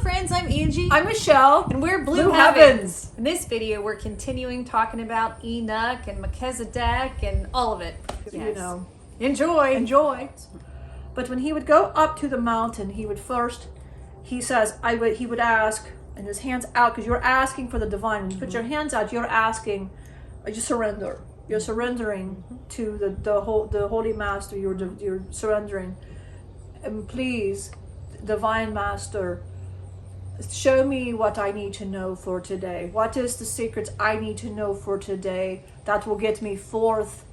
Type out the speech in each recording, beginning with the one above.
friends, I'm Angie. I'm Michelle. And we're Blue Heavens. In this video, we're continuing talking about Enoch and Melchizedek and all of it. Yes. You know, enjoy. But when he would go up to the mountain, he would first, he says, he would ask, and his hands out, because you're asking for the divine. When you put your hands out, you're asking, you surrender. You're surrendering to the Holy Master. You're surrendering. And please, Divine Master, show me what I need to know for today. What is the secrets I need to know for today that will get me forth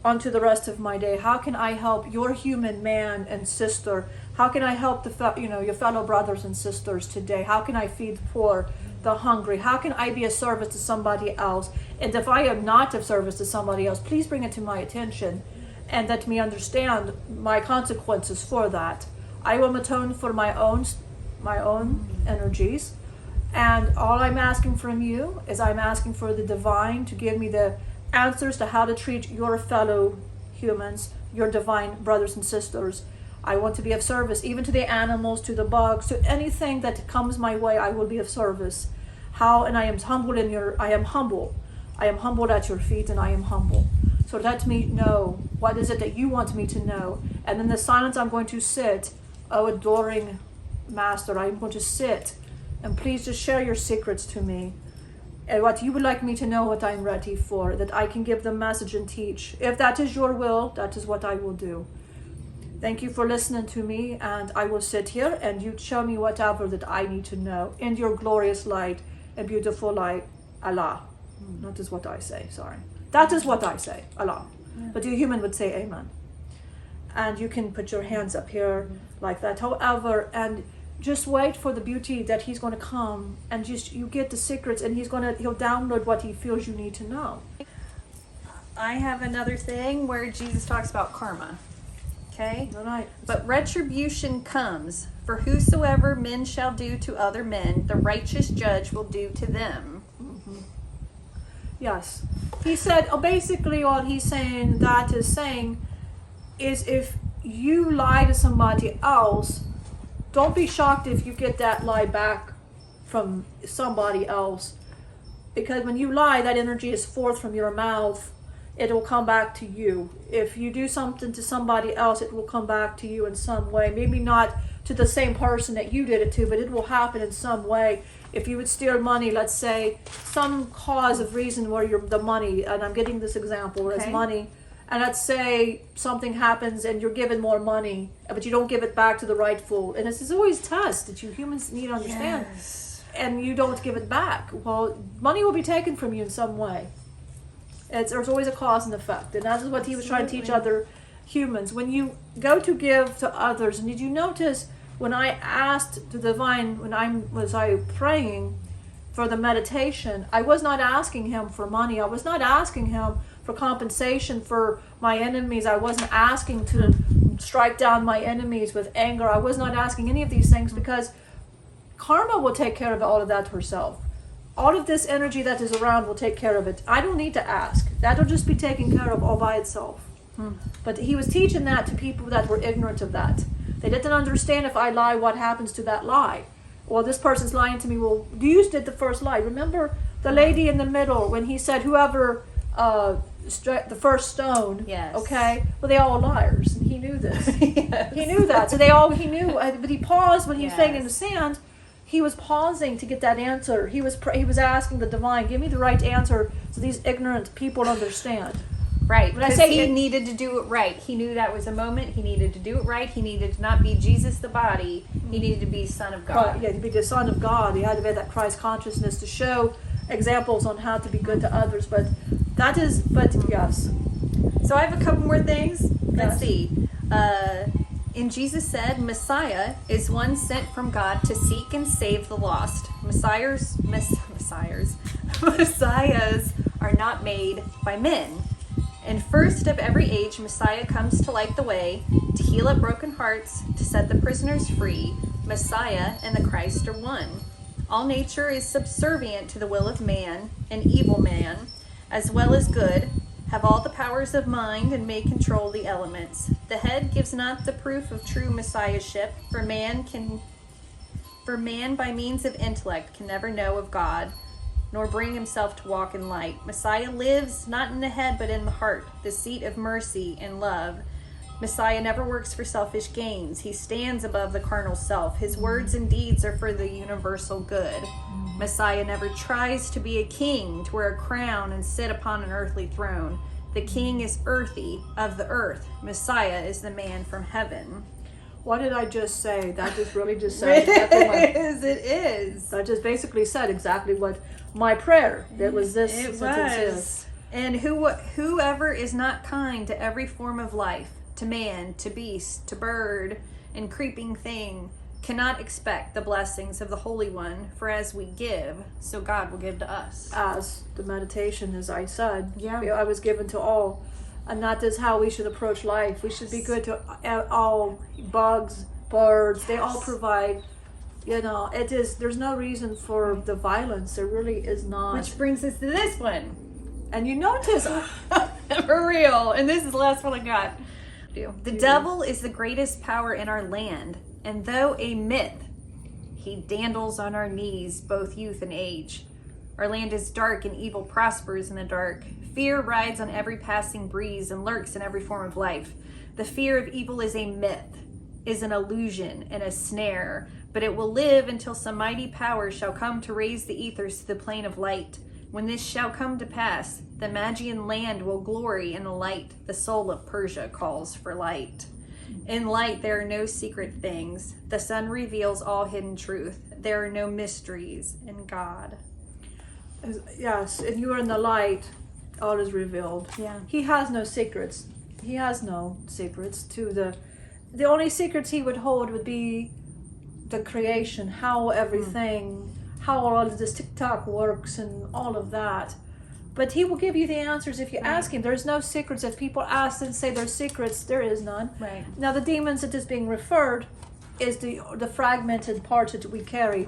onto the rest of my day? How can I help your human man and sister? How can I help your fellow brothers and sisters today? How can I feed the poor, the hungry? How can I be a service to somebody else? And if I am not of service to somebody else, please bring it to my attention and let me understand my consequences for that. I will atone for my own energies, and all I'm asking from you is I'm asking for the divine to give me the answers to how to treat your fellow humans, your divine brothers and sisters. I want to be of service, even to the animals, to the bugs, to anything that comes my way. I will be of service. And I am humbled I am humbled at your feet, and I am humble. So let me know, what is it that you want me to know? And in the silence, I'm going to sit, oh adoring Master, I'm going to sit, and please just share your secrets to me. And what you would like me to know, what I'm ready for, that I can give the message and teach. If that is your will, that is what I will do. Thank you for listening to me, and I will sit here, and you show me whatever that I need to know in your glorious light and beautiful light, Allah. That is what I say, sorry. That is what I say, Allah. But a human would say Amen. And you can put your hands up here like that. However, and just wait for the beauty that he's going to come, and just you get the secrets, and he'll download what he feels you need to know. I have another thing where Jesus talks about karma. Okay? All right. But retribution comes, for whosoever men shall do to other men, the righteous judge will do to them. Yes. He said, basically all he's saying is if you lie to somebody else, don't be shocked if you get that lie back from somebody else. Because when you lie, that energy is forth from your mouth. It will come back to you. If you do something to somebody else, it will come back to you in some way. Maybe not to the same person that you did it to, but it will happen in some way. If you would steal money, let's say, some cause of reason where the money, and I'm getting this example, where it's money, and let's say something happens and you're given more money, but you don't give it back to the rightful, and this is always test that you humans need to understand, and you don't give it back. Well, money will be taken from you in some way. There's always a cause and effect, and that is what he was trying to teach other humans. When you go to give to others, and did you notice when I asked the divine, when I was praying for the meditation, I was not asking him for money. I was not asking him for compensation for my enemies. I wasn't asking to strike down my enemies with anger. I was not asking any of these things, because karma will take care of all of that herself. All of this energy that is around will take care of it. I don't need to ask. That will just be taken care of all by itself. But he was teaching that to people that were ignorant of that. They didn't understand, if I lie, what happens to that lie. Well, this person's lying to me. Well, you did the first lie. Remember the lady in the middle when he said, whoever the first stone. Yes. Okay. Well, they all liars, and he knew this. Yes. He knew that. So he knew. But he paused when he was saying in the sand. He was pausing to get that answer. He was asking the divine, give me the right answer so these ignorant people understand. Right, because he needed to do it right. He knew that was a moment. He needed to do it right. He needed to not be Jesus the body. He needed to be Son of God. Yeah, to be the Son of God. He had to be that Christ consciousness to show examples on how to be good to others. But yes. So I have a couple more things. Let's see. And Jesus said, Messiah is one sent from God to seek and save the lost. Messiahs are not made by men. And first of every age, Messiah comes to light the way, to heal up broken hearts, to set the prisoners free. Messiah and the Christ are one. All nature is subservient to the will of man, and evil man, as well as good, have all the powers of mind and may control the elements. The head gives not the proof of true messiahship, for man can For man by means of intellect can never know of God, nor bring himself to walk in light. Messiah lives not in the head but in the heart, the seat of mercy and love. Messiah never works for selfish gains. He stands above the carnal self. His words and deeds are for the universal good. Messiah never tries to be a king, to wear a crown and sit upon an earthly throne. The king is earthy, of the earth. Messiah is the man from heaven. What did I just say? That just really just said exactly It is. That just basically said exactly what my prayer. That was this It sentence was. is. And whoever is not kind to every form of life, to man, to beast, to bird, and creeping thing, cannot expect the blessings of the Holy One. For as we give, so God will give to us. As the meditation, as I said, Yeah. I was given to all. And that is how we should approach life. We should be good to all bugs, birds. They all provide, it is, there's no reason for the violence. There really is not. Which brings us to this one. And you notice, For real. And this is the last one I got. The devil is the greatest power in our land. And though a myth, he dandles on our knees, both youth and age. Our land is dark and evil prospers in the dark. Fear rides on every passing breeze and lurks in every form of life. The fear of evil is a myth, is an illusion and a snare, but it will live until some mighty power shall come to raise the ethers to the plane of light. When this shall come to pass, the Magian land will glory in the light. The soul of Persia calls for light. In light there are no secret things. The sun reveals all hidden truth. There are no mysteries in God. yes, if you are in the light, all is revealed. Yeah. He has no secrets. He has no secrets to the only secrets he would hold would be the creation, how everything, how all of this TikTok works and all of that. But he will give you the answers if you ask him. There's no secrets. If people ask and say there's secrets, there is none. Right. Now the demons that is being referred is the fragmented parts that we carry.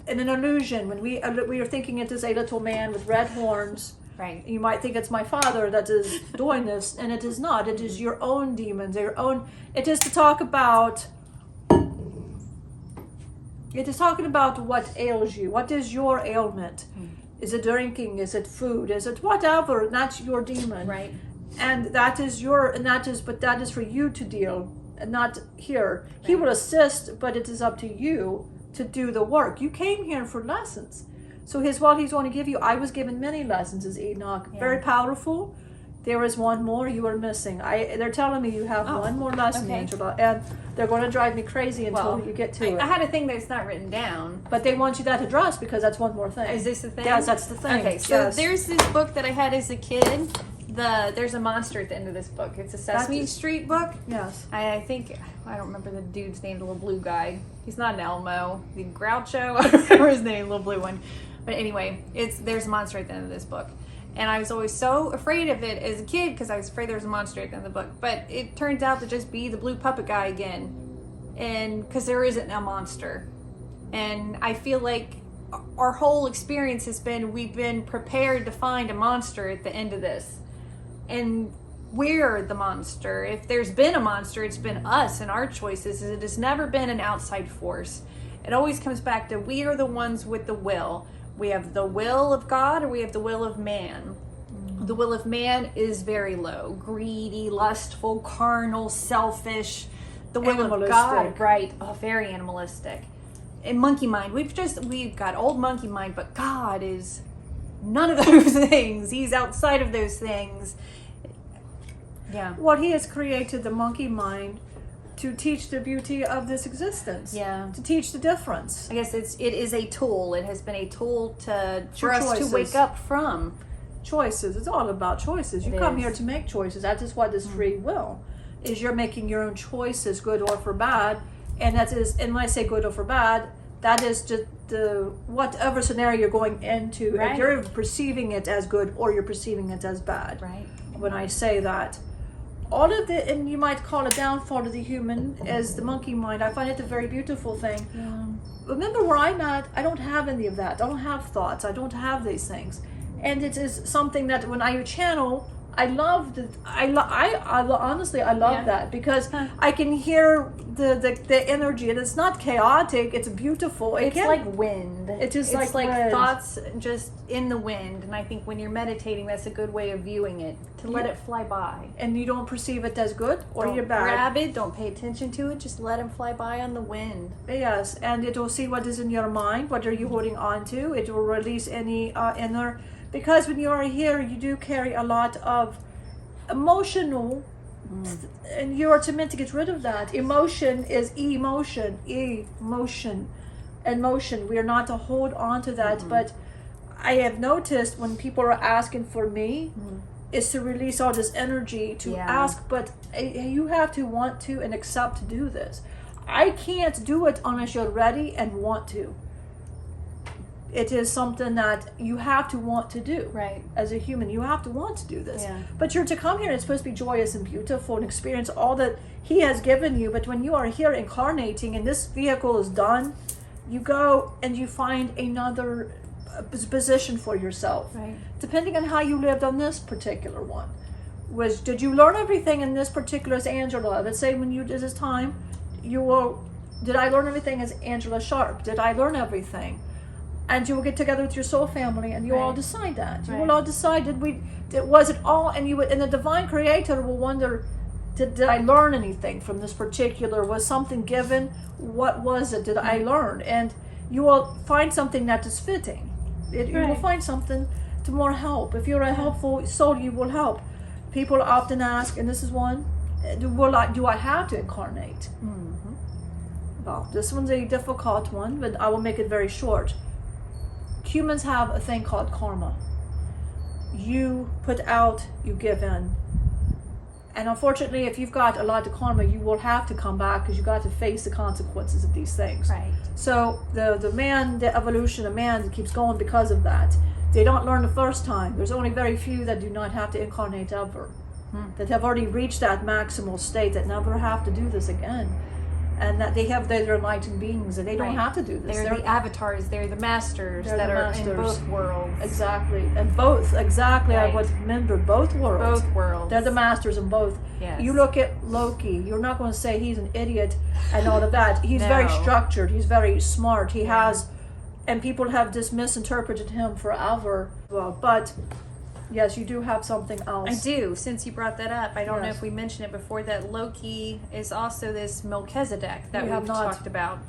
In an illusion, when we are thinking it is a little man with red horns. Right. You might think it's my father that is doing this, and it is not. It is your own demons, your own. It is to talk about. It is talking about what ails you. What is your ailment? Is it drinking? Is it food? Is it whatever? That's your demon. Right. And that is but that is for you to deal, and not here. He will assist, but it is up to you to do the work. You came here for lessons. So what he's going to give you, I was given many lessons as Enoch. Yeah. Very powerful. There is one more you are missing. They're telling me you have one more lesson, okay. Angela, and they're going to drive me crazy until you get to it. I had a thing that's not written down. But they want you that address because that's one more thing. Is this the thing? Yes, that's the thing. Okay, so Yes. there's this book that I had as a kid. There's a monster at the end of this book. It's a Sesame Street book. Yes. I think, I don't remember the dude's name, the little blue guy. He's not an Elmo. The Groucho. I don't remember his name, little blue one. But anyway, there's a monster at the end of this book. And I was always so afraid of it as a kid because I was afraid there was a monster at the end of the book. But it turns out to just be the blue puppet guy again. And because there isn't a monster. And I feel like our whole experience has been, we've been prepared to find a monster at the end of this. And we're the monster. If there's been a monster, it's been us and our choices. It has never been an outside force. It always comes back to we are the ones with the will. We have the will of God or we have the will of man. The will of man is very low. Greedy, lustful, carnal, selfish. The will of God, right? Oh, very animalistic. And monkey mind. We've got old monkey mind, but God is none of those things. He's outside of those things. Yeah. What he has created, the monkey mind, to teach the beauty of this existence. Yeah. To teach the difference. I guess it is a tool. It has been a tool for us choices. to wake up from. Choices. It's all about choices. You come here to make choices. That is what is free will. Is you're making your own choices, good or for bad. And when I say good or for bad, that is just whatever scenario you're going into. Right. If you're perceiving it as good or you're perceiving it as bad. Right. When I say that. All of and you might call it downfall of the human as the monkey mind. I find it a very beautiful thing. Yeah. Remember where I'm at, I don't have any of that. I don't have thoughts. I don't have these things. And it is something that when I channel, I love that. Honestly, I love Yeah. that because I can hear the energy, and it's not chaotic. It's beautiful. It's like wind. It's just it's like wind. thoughts just in the wind. And I think when you're meditating, that's a good way of viewing it, to let it fly by. and you don't perceive it as good or Don't you're bad. grab it. Don't pay attention to it. Just let them fly by on the wind. Yes, and it will see what is in your mind. What are you holding on to? It will release any inner. Because when you are here, you do carry a lot of emotional, and you are meant to get rid of that. Emotion is emotion, and motion. We are not to hold on to that. But I have noticed when people are asking for me, is to release all this energy to ask. But you have to want to and accept to do this. I can't do it unless you're ready and want to. It is something that you have to want to do. Right. As a human, you have to want to do this. Yeah. But you're to come here, it's supposed to be joyous and beautiful and experience all that He has given you. But when you are here incarnating and this vehicle is done, you go and you find another position for yourself. Right. Depending on how you lived on this particular one. Did you learn everything in this particular, as Angela? Let's say when you did this time, did I learn everything as Angela Sharp? Did I learn everything? And you will get together with your soul family, and you all decide that. You will all decide, was it all? And and the divine creator will wonder, did I learn anything from this particular? Was something given? What was it? Did I learn? And you will find something that is fitting. You will find something to more help. If you're a helpful soul, you will help. People often ask, and this is one, do I have to incarnate? Well, this one's a difficult one, but I will make it very short. Humans have a thing called karma. You put out, you give in. And unfortunately, if you've got a lot of karma, you will have to come back because you got to face the consequences of these things. Right. So the evolution of man keeps going because of that. They don't learn the first time. There's only very few that do not have to incarnate ever. That have already reached that maximal state, that never have to do this again. And that they're enlightened beings, and they don't have to do this. They're the avatars. They're the masters that are in both worlds. Exactly, and both. Exactly, I would remember both worlds. Both worlds. They're the masters in both. Yes. You look at Loki. You're not going to say he's an idiot and all of that. He's No. very structured. He's very smart. He has, and people have just misinterpreted him forever. Well, but. Yes, you do have something else. I do. Since you brought that up, I don't know Yes. if we mentioned it before, that Loki is also this Melchizedek that We have we've not. talked about.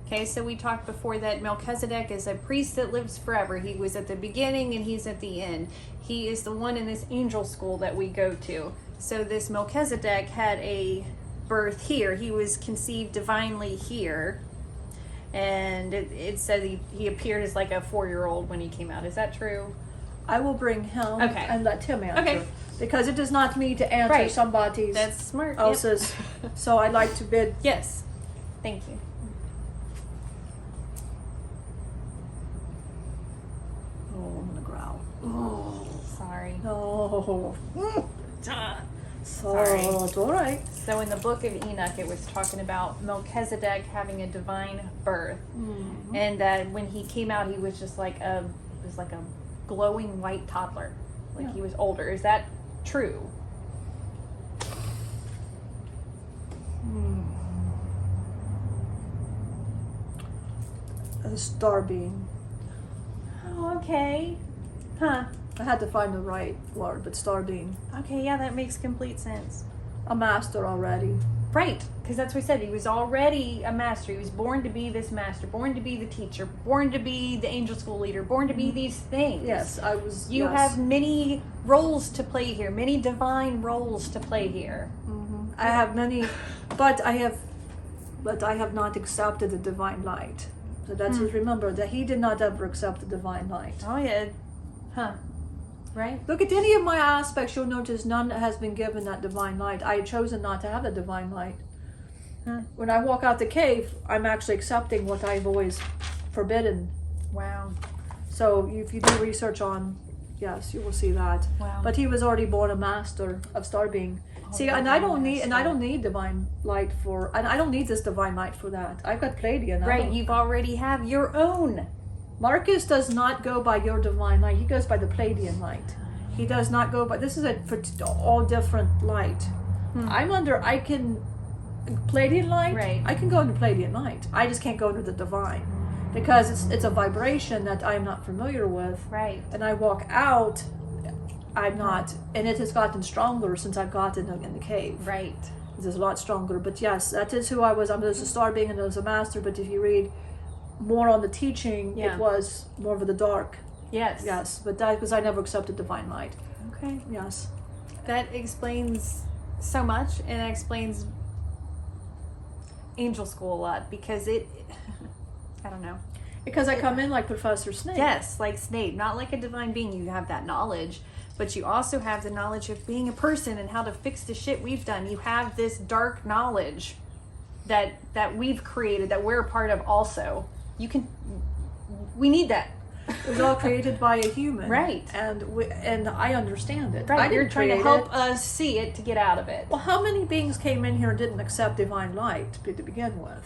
Okay, so we talked before that Melchizedek is a priest that lives forever. He was at the beginning and he's at the end. He is the one in this angel school that we go to. So this Melchizedek had a birth here. He was conceived divinely here. And it said he appeared as like a 4-year-old when he came out. Is that true? I will bring him and let him answer. Okay. Because it is not me to answer somebody's That's smart. Yep. else's. So I'd like to bid. Yes. Thank you. Oh, I'm gonna growl. Sorry. Oh. Sorry. It's all right. So in the book of Enoch, it was talking about Melchizedek having a divine birth, and that when he came out, he was just like a glowing white toddler, like he was older. Is that true? A star being. Oh, okay. Huh. I had to find the right word, but star being. Okay, yeah, that makes complete sense. A master already. Right, because that's what he said. He was already a master. He was born to be this master, born to be the teacher, born to be the angel school leader, born to be these things. Yes, I was. You have many roles to play here, many divine roles to play here. I have many, but I have not accepted the divine light. So that's just remember that he did not ever accept the divine light. Oh yeah, huh? Right. Look at any of my aspects, you'll notice none has been given that divine light. I had chosen not to have the divine light. When I walk out the cave, I'm actually accepting what I've always forbidden. Wow. So if you do research on, yes, you will see that. Wow. But he was already born a master of star being. See, and I don't need divine light for, and I don't need this divine light for that. I've got Palladian. Right. You've already have your own. Marcus does not go by your divine light. He goes by the Palladian light. He does not go by. This is for all different light. I can Pleiadian light. Right. I can go into Pleiadian light. I just can't go into the divine because it's a vibration that I'm not familiar with. Right. And I walk out. I'm not, and it has gotten stronger since I've gotten in the cave. Right. It's a lot stronger. But yes, that is who I was. I'm as a star being and as a master. But if you read more on the teaching, it was more of the dark. Yes. Yes, but that because I never accepted divine light. Okay. Yes. That explains so much, and it explains angel school a lot because I don't know. Because I come in like Professor Snape. Yes, like Snape, not like a divine being. You have that knowledge, but you also have the knowledge of being a person and how to fix the shit we've done. You have this dark knowledge that we've created, that we're a part of also. We need that. It was all created by a human. Right. And I understand it. Right, I you're didn't trying to create help it. us see it to get out of it. Well, how many beings came in here and didn't accept divine light to begin with?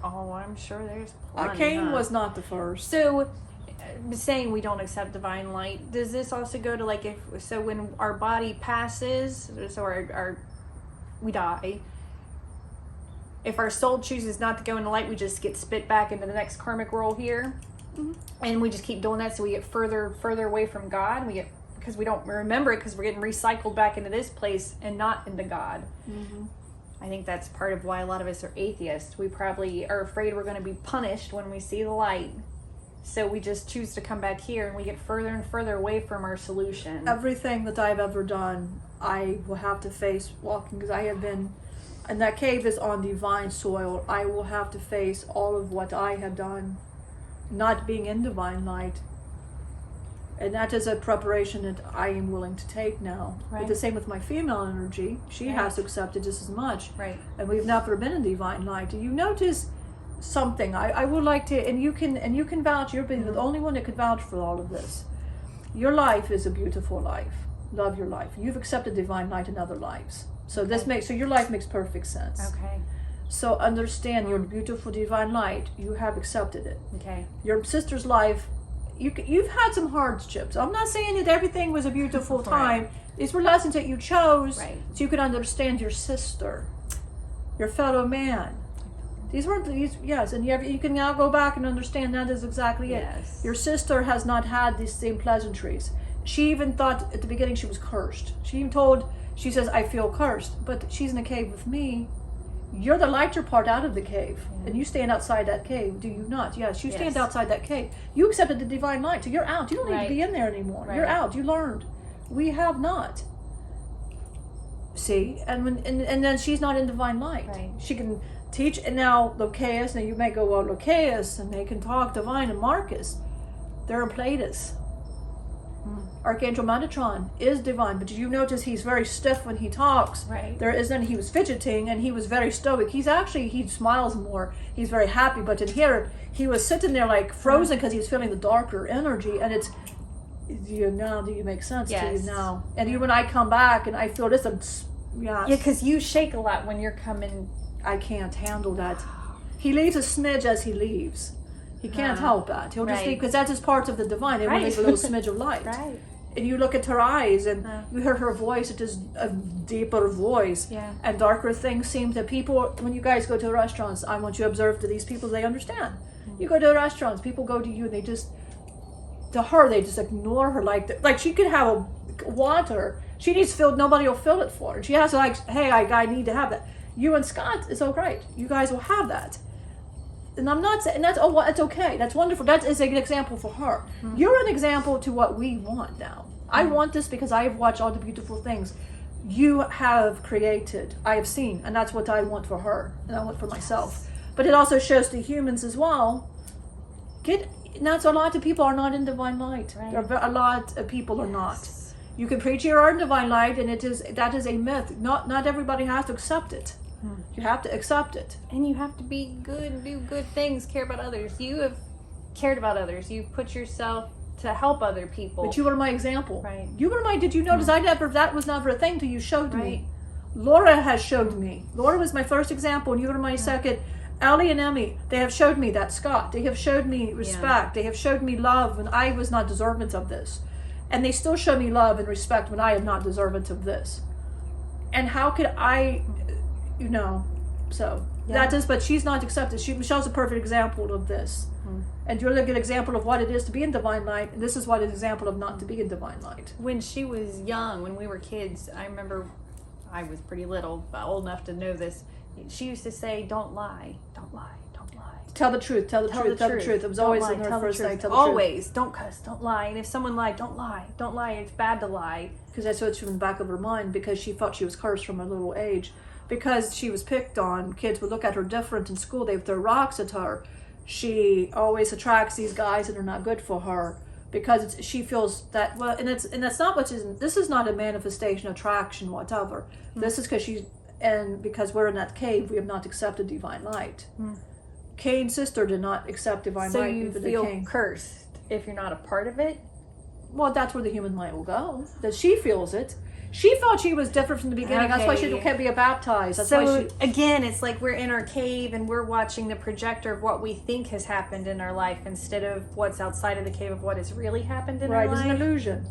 Oh, I'm sure there's plenty. Cain was not the first. So, saying we don't accept divine light, does this also go to like when our body passes, so we die, if our soul chooses not to go into light, we just get spit back into the next karmic roll here, and we just keep doing that, so we get further away from God. Because we don't remember it, because we're getting recycled back into this place and not into God. I think that's part of why a lot of us are atheists. We probably are afraid we're going to be punished when we see the light. So we just choose to come back here, and we get further and further away from our solution. Everything that I've ever done, I will have to face walking, because I have been, and that cave is on divine soil. I will have to face all of what I have done, not being in divine light. And that is a preparation that I am willing to take now. Right. But the same with my female energy. She has to accept it just as much. Right. And we've never been in divine light. Do you notice something? I would like to, and you can vouch. You're the only one that could vouch for all of this. Your life is a beautiful life. Love your life. You've accepted divine light in other lives. So so your life makes perfect sense. Okay. So understand your beautiful divine light. You have accepted it. Okay. Your sister's life. You've had some hardships. I'm not saying that everything was a beautiful time. Right. These were lessons that you chose Right. so you could understand your sister, your fellow man. Yes, and you can now go back and understand that is exactly it. Yes. Your sister has not had these same pleasantries. She even thought at the beginning she was cursed. She says, I feel cursed, but she's in a cave with me. You're the lighter part out of the cave, and you stand outside that cave, do you not? Yes, you stand outside that cave. You accepted the divine light, so you're out. You don't need to be in there anymore. Right. You're out. You learned. We have not. See, and then she's not in divine light. Right. She can teach, and now Lokaous. Now you may go, well, Lokaous, and they can talk divine, and Marcus, they're in Pleiades. Archangel Metatron is divine, but did you notice he's very stiff when he talks? Right. He was fidgeting, and he was very stoic. He smiles more. He's very happy, but in here, he was sitting there like frozen because he was feeling the darker energy, and it's, do you make sense to you now? And even when I come back and I feel this, Yeah, because you shake a lot when you're coming. I can't handle that. He leaves a smidge as he leaves. He can't help that. He'll just leave, because that's his parts of the divine. They will leave a little smidge of light. Right. And you look at her eyes, and you hear her voice. It is a deeper voice. Yeah. And darker things seem to people. When you guys go to restaurants, I want you to observe to these people, they understand. You go to restaurants, people go to you, and they just ignore her. Like she could have a water. She needs filled, nobody will fill it for her. She has hey, I need to have that. You and Scott, it's all right. You guys will have that. And I'm not saying that's it's okay. That's wonderful. That is an example for her. You're an example to what we want now. I want this because I have watched all the beautiful things you have created. I have seen, and that's what I want for her, and I want for myself. But it also shows to humans as well. That's a lot of people are not in divine light. Right. A lot of people are not. You can preach your own divine light, and that is a myth. Not everybody has to accept it. You have to accept it. And you have to be good, do good things, care about others. You have cared about others. You've put yourself to help other people. But you were my example. Right. Did you notice that was never a thing till you showed Right. me. Laura has showed me. Laura was my first example, and you were my second. Ellie and Emmy, they have showed me that. Scott, they have showed me respect. They have showed me love, and I was not deserving of this. and they still show me love and respect when I am not deserving of this. And how could I, so that is, but she's not accepted. Michelle's a perfect example of this. And you're a good example of what it is to be in divine light, and this is what an example of not to be in divine light. When she was young, when we were kids, I remember I was pretty little, but old enough to know this. She used to say, "Don't lie, don't lie, don't lie. Tell the truth, tell the truth. It was always in her first thing. Tell the always, truth. Don't cuss, don't lie. And if someone lied, don't lie, don't lie. It's bad to lie." Because that's what's in the back of her mind, because she thought she was cursed from a little age. Because she was picked on, kids would look at her different in school. They would throw rocks at her. She always attracts these guys that are not good for her, because she feels that, well, and that's not what this is not a manifestation, attraction, whatever. This is because we're in that cave, we have not accepted divine light. Cain's sister did not accept divine light. So you feel cursed if you're not a part of it? Well, that's where the human light will go. That she feels it. She thought she was different from the beginning. That's why she can't be baptized. Again, it's like we're in our cave and we're watching the projector of what we think has happened in our life instead of what's outside of the cave of what has really happened in our life. Right, it's an illusion.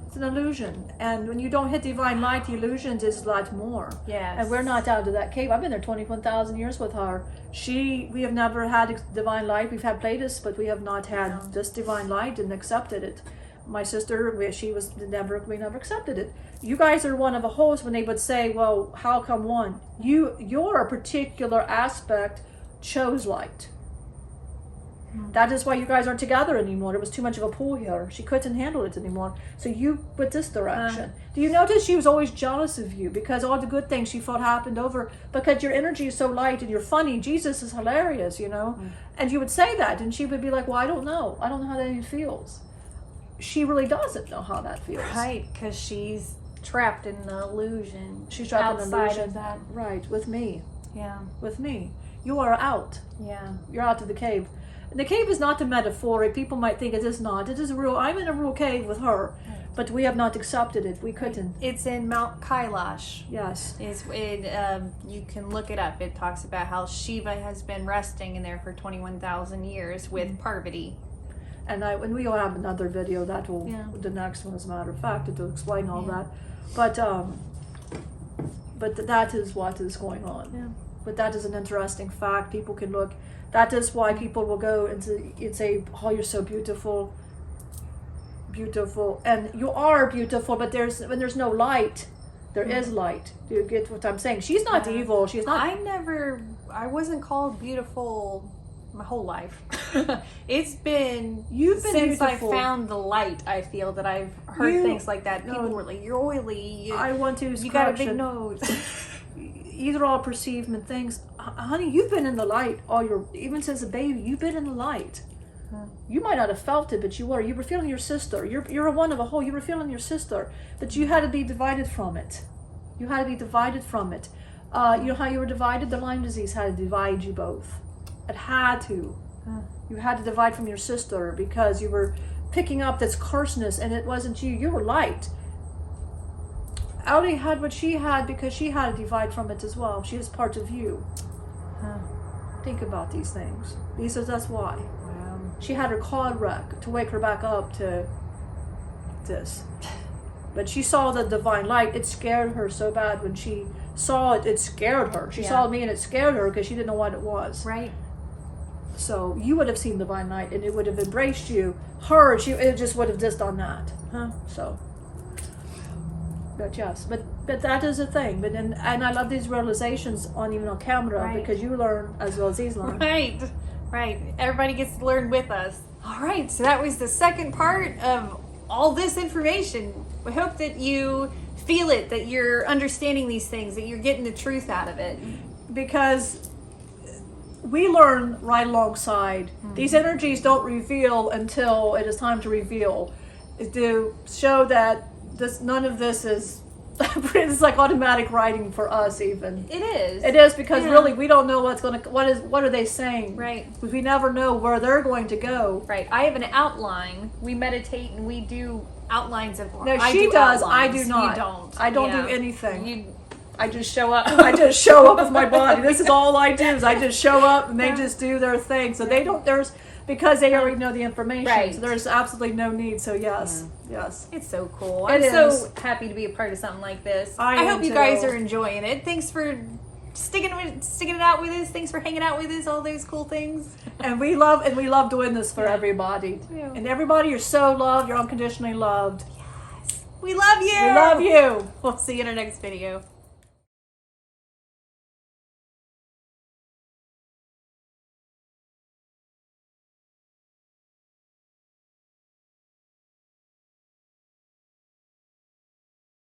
It's an illusion. And when you don't hit divine light, the illusions is a lot more. Yes. And we're not out of that cave. I've been there 21,000 years with her. We have never had divine light. We've had Platists, but we have not had this divine light and accepted it. My sister, we never accepted it. You guys are one of a host when they would say, well, how come one? Your particular aspect chose light. That is why you guys aren't together anymore. There was too much of a pull here. She couldn't handle it anymore. So you went this direction. Do you notice she was always jealous of you because all the good things she thought happened over, because your energy is so light and you're funny. Jesus is hilarious, And you would say that, and she would be like, well, I don't know. I don't know how that even feels. She really doesn't know how that feels. Right, because she's trapped in the illusion. She's trapped in the illusion. Of that. Right, with me. Yeah. With me. You are out. Yeah. You're out of the cave. And the cave is not a metaphor. People might think it is not. It is real. I'm in a real cave with her. Right. But we have not accepted it. We couldn't. It's in Mount Kailash. Yes. You can look it up. It talks about how Shiva has been resting in there for 21,000 years with Parvati. And we will have another video that will, the next one, as a matter of fact, to explain all that. But that is what is going on. Yeah. But that is an interesting fact. People can look. That is why people will go and say, "Oh, you're so beautiful, beautiful," and you are beautiful. But when there's no light, there is light. Do you get what I'm saying? She's not evil. She's not. I wasn't called beautiful my whole life. It's been since beautiful. I found the light. I feel that I've heard things like that. People were like, "You're oily. I want to. You got a big nose." These are all perceivement things, honey. You've been in the light even since a baby. You've been in the light. You might not have felt it, but you were. You were feeling your sister. You're a one of a whole. You were feeling your sister, but you had to be divided from it. You had to be divided from it. You know how you were divided? The Lyme disease had to divide you both. It had to. You had to divide from your sister because you were picking up this curseness, and it wasn't you. You were light. Audi had what she had because she had to divide from it as well. She is part of you. Think about these things. That's why. She had her car wreck to wake her back up to this. But she saw the divine light. It scared her so bad when she saw it. It scared her. She saw me and it scared her because she didn't know what it was. Right. So you would have seen divine light and it would have embraced you. It just would have just done that. So. But yes, but that is a thing. But and I love these realizations even on camera because you learn as well as he's learned. Right. Everybody gets to learn with us. All right. So that was the second part of all this information. We hope that you feel it, that you're understanding these things, that you're getting the truth out of it. Because we learn right alongside. These energies don't reveal until it is time to reveal. To show that none of this is it's like automatic writing for us. Even it is because really we don't know what are they saying, right? We never know where they're going to go, right? I have an outline. We meditate and we do outlines of no she does outlines. I do not. I don't do anything. I just show up. I just show up with my body. This is all I do is I just show up and they just do their thing. So they don't. because they already know the information. Right. So there's absolutely no need. So yes, yes. It's so cool. It I'm so is. happy to be a part of something like this. I hope am you guys too. are enjoying it. Thanks for sticking it out with us. Thanks for hanging out with us. All those cool things. And we love doing this for everybody. Yeah. And everybody, you're so loved. You're unconditionally loved. We love you. We love you. We'll see you in our next video.